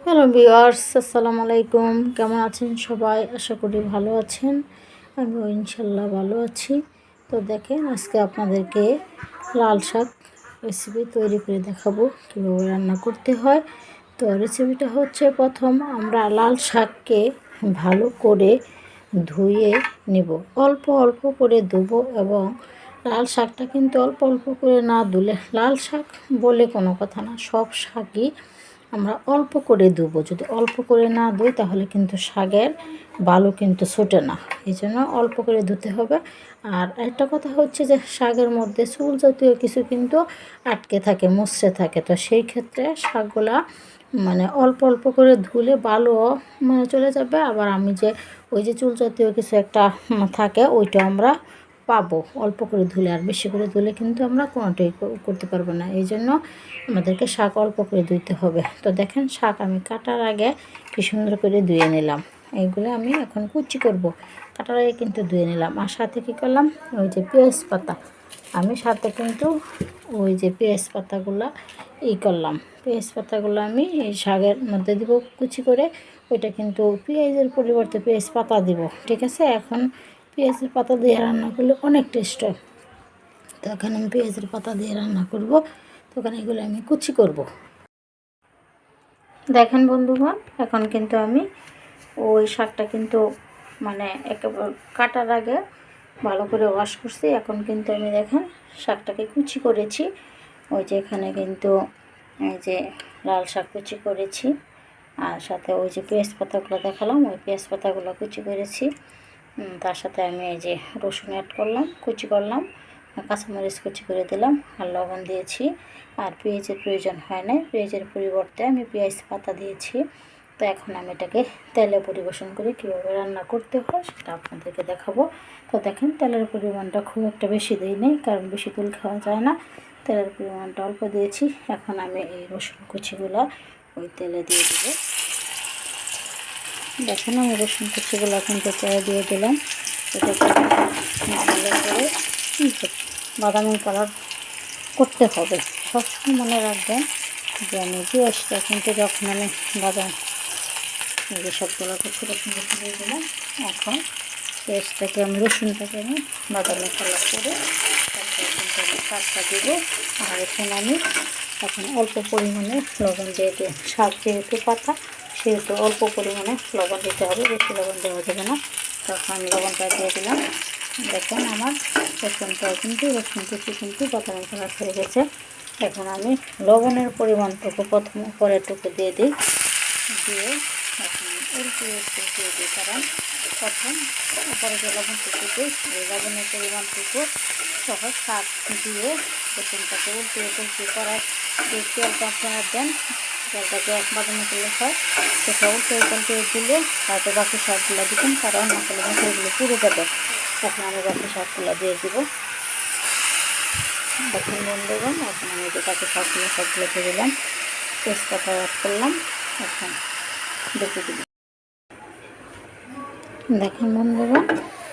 Hello viewers, আসসালামু আলাইকুম। কেমন আছেন সবাই? আশা করি ভালো আছেন। আমিও ইনশাল্লাহ ভালো আছি। তো দেখেন, আজকে আপনাদেরকে লাল শাক রেসিপি তৈরি করে দেখাবো কীভাবে রান্না করতে হয়। তো রেসিপিটা হচ্ছে, প্রথম আমরা লাল শাককে ভালো করে ধুয়ে নেব। অল্প অল্প করে ধুবো, এবং লাল শাকটা কিন্তু অল্প অল্প করে না ধুলে, লাল শাক বলে কোনো কথা না, সব শাকই আমরা অল্প করে ধুবো। যদি অল্প করে না ধুই তাহলে কিন্তু শাকের ভালো কিন্তু ছোটে না, এই জন্য অল্প করে ধুতে হবে। আর একটা কথা হচ্ছে যে, শাকের মধ্যে চুল জাতীয় কিছু কিন্তু আটকে থাকে, মুছড়ে থাকে। তো সেই ক্ষেত্রে শাকগুলা অল্প অল্প করে ধুলে ভালো চলে যাবে। আবার আমি যে ওই যে চুল জাতীয় কিছু একটা থাকে, ওইটা আমরা পাবো অল্প করে ধুলে। আর বেশি করে ধুলে কিন্তু আমরা কোনোটাই করতে পারবো না, এই জন্য আমাদেরকে শাক অল্প করে ধুইতে হবে। তো দেখেন, শাক আমি কাটার আগে কি সুন্দর করে ধুয়ে নিলাম। এইগুলো আমি এখন কুচি করব। কাটার আগে কিন্তু ধুয়ে নিলাম। আর সাথে কী করলাম, ওই যে পেঁয়াজ পাতা, আমি সাথে কিন্তু ওই যে পেঁয়াজ পাতাগুলো করলাম। পেঁয়াজ পাতাগুলো আমি এই শাকের মধ্যে দিব কুচি করে। ওইটা কিন্তু পেঁয়াজের পরিবর্তে পেঁয়াজ পাতা দিব, ঠিক আছে? এখন পেঁয়াজের পাতা দিয়ে রান্না করলে অনেক টেস্ট হয়। তো এখন আমি পেঁয়াজের পাতা দিয়ে রান্না করব। তখন এগুলো আমি কুচি করব। দেখেন বন্ধুগণ, এখন কিন্তু আমি ওই শাকটা কিন্তু একেবারে কাটার আগে ভালো করে ওয়াশ করছি। এখন কিন্তু আমি দেখেন শাকটাকে কুচি করেছি। ওই যে এখানে কিন্তু এই যে লাল শাক কুচি করেছি, আর সাথে ওই যে পেঁয়াজ পাতাগুলো দেখালাম, ওই পেঁয়াজ পাতাগুলো কুচি করেছি। তার সাথে আমি এই যে রসুন অ্যাড করলাম, কুচি করলাম, কাঁচামরিচ কুচি করে দিলাম, আর লবণ দিয়েছি। আর পেঁয়াজের প্রয়োজন হয় না, পেঁয়াজের পরিবর্তে আমি পেঁয়াজ পাতা দিয়েছি। তো এখন আমি এটাকে তেলে পরিবেশন করে কীভাবে রান্না করতে হয় সেটা আপনাদেরকে দেখাবো। তো দেখেন, তেলের পরিমাণটা খুব একটা বেশি দিই নেই, কারণ বেশি তেল খাওয়া যায় না। তেলের পরিমাণটা অল্প দিয়েছি। এখন আমি এই রসুন কুচিগুলো ওই তেলে দিয়ে দেবো। দেখেন, আমি রসুন কুচিগুলো কিন্তু তেলে দিয়ে দিলাম। এটাকে ভালো করে বাদামি কালার করতে হবে। সবসময় মনে রাখবেন যে আমি পেঁয়াজটা কিন্তু যখন আমি বাদাম এই সবগুলোকে ছোটো সুন্দর দিয়ে দিলাম। এখন পেঁয়াজটাকে আমি রসুনটাকে আমি বাদামি কালার করে তারপরে কিন্তু আমি শাকটা দেবো। আর এখানে আমি এখন অল্প পরিমাণে লবণ দিয়ে দিই। শাক যেহেতু পাতা, সেহেতু অল্প পরিমাণে লবণ দিতে হবে, বেশি লবণ দেওয়া যাবে না। তখন আমি লবণটা দিয়ে দিলাম। দেখেন, আমার রসুন কুচি কিন্তু বাদামি কালার হয়ে গেছে। এখন আমি লবণের পরিমাণটুকু প্রথমে পরেরটুকু দিয়ে দিই, দিয়ে এখন উল্টিয়ে দিই, কারণ প্রথম উপরে যে লবণটুকু দিই, এই লবণের পরিমাণটুকু সহ শাক দিয়ে রসুনটাকে উল্টিয়ে করার যে তেলটা আপনারা দেন, তেলটাকে বাদামি করলে হয়, সেটা উল্টিয়ে দিলে হয়তো বাকি শাকগুলো দিবেন, কারণ আসলে মশলাগুলো পুড়ে যাবে। এখন আমি বাকি শাকগুলো দিয়ে দিব। দেখুন বন্ধুগণ, এখন আমি যে বাকি সবগুলো দিয়ে দিলাম, তেজপাতা অ্যাড করলাম। এখন দেখে দিব। দেখেন বন্ধুগণ,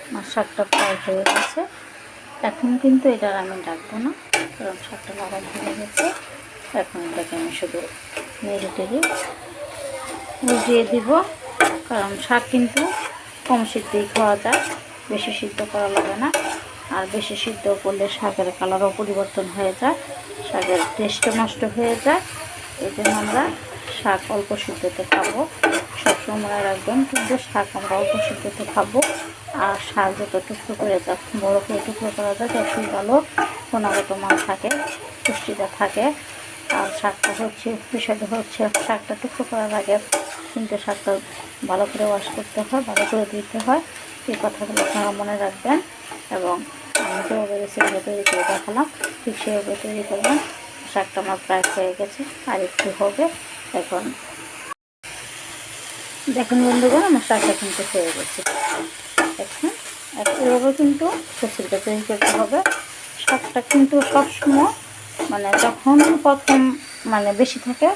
আমার শাকটা প্রায় হয়ে গেছে। এখন কিন্তু এটা আমি ডাকবো না, কারণ শাকটা নরম হয়ে গেছে। এখন এটাকে আমি শুধু নেড়ে টেড়ে উল্টিয়ে দিব, কারণ শাক কিন্তু কম সিদ্ধই খাওয়া যায়, বেশি সিদ্ধ করা লাগে না। আর বেশি সিদ্ধ করলে শাকের কালারও পরিবর্তন হয়ে যায়, শাকের টেস্টও নষ্ট হয়ে যায়। এই জন্য আমরা শাক অল্প সিদ্ধতে খাবো। সবসময় মনে রাখবেন, কিন্তু শাক আমরা অল্প সিদ্ধতে খাবো। আর শাক যত টুকরো করে বড়ো করে টুকরো করা যায়, ততই ভালো গুণগত মান থাকে, পুষ্টিটা থাকে। আর শাকটা হচ্ছে, বিষয়টা হচ্ছে, শাকটা টুকরো করার আগে কিন্তু শাকটা ভালো করে ওয়াশ করতে হয়, ভালো করে দিতে হয়। এই কথাগুলো আপনারা মনে রাখবেন। এবং আমি যেভাবে রেসিপিটা তৈরি করে দেখালাম, ঠিক সেভাবে তৈরি করবেন। শাকটা আমার প্রায় হয়ে গেছে, আর একটু হবে। এখন দেখুন বন্ধুগণ, আমার শাকটা কিন্তু হয়ে গেছে। দেখুন, এভাবে কিন্তু রেসিপিটা তৈরি করতে হবে। শাকটা কিন্তু সবসময় যখন প্রথম বেশি থাকে,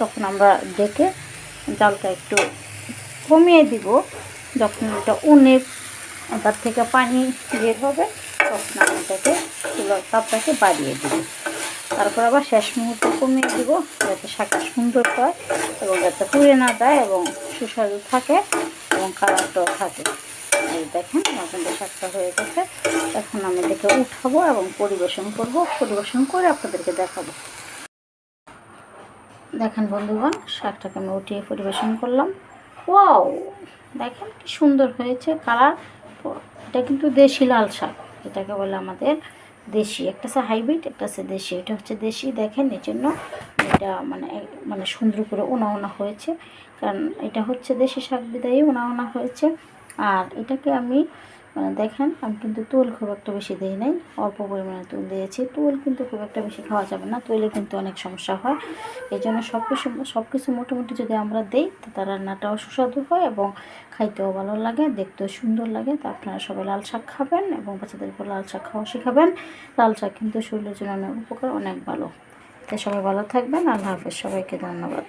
তখন আমরা ডেকে জালটা একটু কমিয়ে দিব। যখন এটা তার থেকে পানি বের হবে, তখন আমি এটাকে চুলার তাপটাকে বাড়িয়ে দিব। তারপর আবার শেষ মুহূর্তে কমিয়ে দিব, যাতে শাকটা সুন্দর হয় এবং যাতে পুড়ে না যায় এবং সুস্বাদু থাকে এবং কালারটাও থাকে। এই দেখেন আমার কিন্তু শাকটা হয়ে গেছে। এখন আমি এটাকে উঠাবো এবং পরিবেশন করব। পরিবেশন করে আপনাদেরকে দেখাবো। দেখেন বন্ধুগণ, শাকটাকে আমি উঠিয়ে পরিবেশন করলাম। ওয়াও, দেখেন কি সুন্দর হয়েছে কালার। এটা কিন্তু দেশি লাল শাক, এটাকে বলে আমাদের দেশি। একটা আছে হাইব্রিড, একটা আছে দেশি। এটা হচ্ছে দেশি, দেখেন এই জন্য এটা মানে সুন্দর করে ওনা ওনা হয়েছে, কারণ এটা হচ্ছে দেশি শাক বিদায়ী ওনা ওনা হয়েছে। আর এটাকে আমি দেখেন আমি কিন্তু তুল খুব একটা বেশি দিই নাই, অল্প পরিমাণে তুল দিয়েছি। তুল কিন্তু খুব একটা বেশি খাওয়া যাবে না, তুলে কিন্তু অনেক সমস্যা হয়। এই জন্য সব কিছু মোটামুটি যদি আমরা দিই তো তার রান্নাটাও সুস্বাদু হয় এবং খাইতেও ভালো লাগে, দেখতেও সুন্দর লাগে। তো আপনারা সবাই লাল শাক খাবেন এবং বাচ্চাদেরকে লাল শাক খাওয়া শেখাবেন। লাল শাক কিন্তু শরীরের জন্য অনেক উপকার, অনেক ভালো। তাই সবাই ভালো থাকবেন। আল্লাহ হাফেজ, সবাইকে ধন্যবাদ।